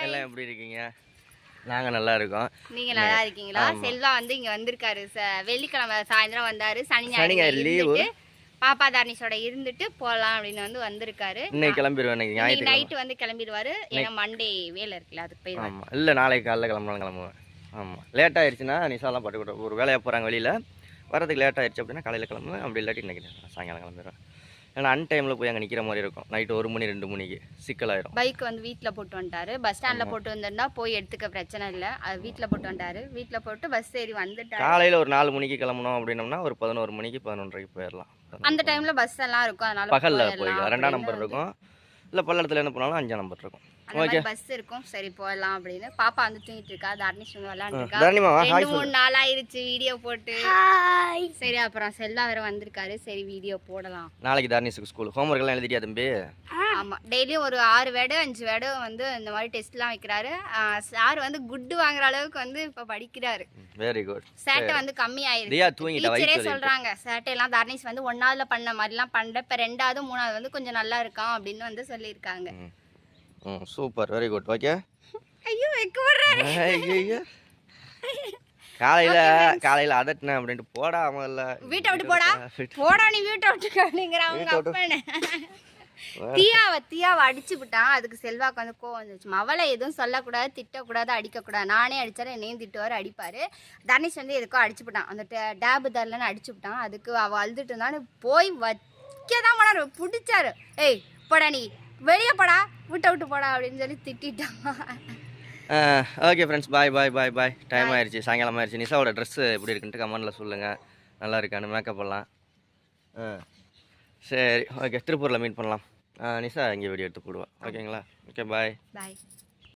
எல்லாம் எப்படி இருக்கீங்க? நாங்க நல்லா இருக்கோம். நீங்க நல்லா இருக்கீங்களா? செல்வா வந்து இங்க வந்திருக்காரு. வெள்ளிக்கிழமை சாயந்தரம் வந்தாரு. சனி ஞாயிறு லீவு. பாப்பா தானிஷோட இருந்துட்டு போலாம் அப்படின்னு வந்து வந்திருக்காரு. இன்னைக்கு கிளம்பிடுவேன். இன்னைக்கு நைட்டு வந்து கிளம்பிடுவாரு. ஏன்னா மண்டே வேலை இருக்குல்ல, அதுக்கு போய். ஆமா, இல்ல நாளைக்கு காலைல கிளம்புவேன். ஆமா, லேட் ஆயிடுச்சுன்னா நிஷாலாம் பட்டுக்கிட்ட ஒரு வேலையா போறாங்க வெளியில, வரதுக்கு லேட் ஆயிடுச்சு அப்படின்னா காலையில கிளம்புவேன். அப்படி இல்லாட்டி இன்னைக்கு சாயங்காலம் கிளம்பிடுவேன். ஏன்னா அன்டைமில் போய் அங்கே நிற்கிற மாதிரி இருக்கும். நைட்டு 1 மணி 2 மணிக்கு சிக்கலாயிரும். பைக் வந்து வீட்டில் போட்டு வந்துட்டாரு. பஸ் ஸ்டாண்டில் போட்டு வந்திருந்தா போய் எடுத்துக்க பிரச்சனை இல்லை. அது வீட்டில் போட்டு வந்துட்டாரு. வீட்டில் போட்டு பஸ் ஏறி வந்துட்டாரு. காலையில் ஒரு 4 மணிக்கு கிளம்பணும் அப்படின்னோம்னா ஒரு 11 மணிக்கு 11:30க்கு போயிடலாம். அந்த டைமில் பஸ் எல்லாம் இருக்கும். அதனால பகலில் போய்க்கலாம். 2ஆம் நம்பர் இருக்கும். இல்லை பல்லடத்தில் என்ன போனாலும் 5ஆம் நம்பர் இருக்கும். ஓகே, பஸ் இருக்கும். சரி போகலாம் அப்படின்னு. பாப்பா வந்து தூங்கிட்டு இருக்கா. தர்னிஷ் விளையாண்டுருக்கா. 2-3 நாள் ஆயிடுச்சு வீடியோ போட்டு. சரி, அப்புறம் செல்லா வேற வந்திருக்காரு. சரி வீடியோ போடலாம். நாளைக்கு தர்னிஷுக்கு ஸ்கூல் ஹோம்ஒர்க் எல்லாம் எழுதிட்டியா தம்பி? ஆமா, டெய்லியும் ஒரு 6 வேர்டு 5 வேர்டு வந்து இந்த மாதிரி டெஸ்ட்லாம் வைக்கிறாரு. சார் வந்து குட் வாங்குற அளவுக்கு வந்து இப்ப படிக்கிறாரு. Very good. சேட்டை வந்து கம்மி ஆயிடுச்சு. டீச்சரே சொல்றாங்க சேட்டை எல்லாம் தர்னிஷ் வந்து 1ஆவதுல பண்ண மாதிரிலாம் பண்ணல, இப்ப 2ஆவது 3ஆவது வந்து கொஞ்சம் நல்லா இருக்கான் அப்படின்னு வந்து சொல்லியிருக்காங்க. Super, very good. ஓகே. ஐயோ வெக்க வர்றாரு. ஐயோ காலையில அதட்டினேன் அப்படின்ட்டு போடாம இல்ல, வீட்டை விட்டு போடா நீ வீட்டை விட்டு அப்படிங்கிறாங்க அப்பனே. தியாவை அடிச்சு விட்டான். அதுக்கு செல்வாக்கு வந்து கோவம் வந்துச்சு. அவளை எதுவும் சொல்லக்கூடாது, திட்டக்கூடாது, அடிக்கக்கூடாது. நானே அடிச்சாலும் என்னையும் திட்டுவார், அடிப்பாரு. தர்னிஷ் வந்து எதுக்கோ அடிச்சு விட்டான். அந்த டேபு தரலன்னு அடிச்சு விட்டான். அதுக்கு அவள் அழுதுட்டு இருந்தான்னு போய் வைக்கதான் பண்ணாரு. பிடிச்சாரு. ஏய் போடா நீ வெளியே போடா, விட்டு விட்டு போடா அப்படின்னு சொல்லி திட்டான். ஓகே ஃப்ரெண்ட்ஸ், பாய். டைம் ஆயிடுச்சு, சாயங்காலம் ஆயிடுச்சு. நிஷாவோட ட்ரெஸ் எப்படி இருக்குன்ட்டு கமெண்டில் சொல்லுங்கள். நல்லா இருக்கான்னு மேக்கப் பண்ணலாம். சரி ஓகே, திருப்பூரில் மீட் பண்ணலாம். நிஷா இங்கே வீடியோ எடுத்து போடுவா. ஓகேங்களா? ஓகே, பாய்.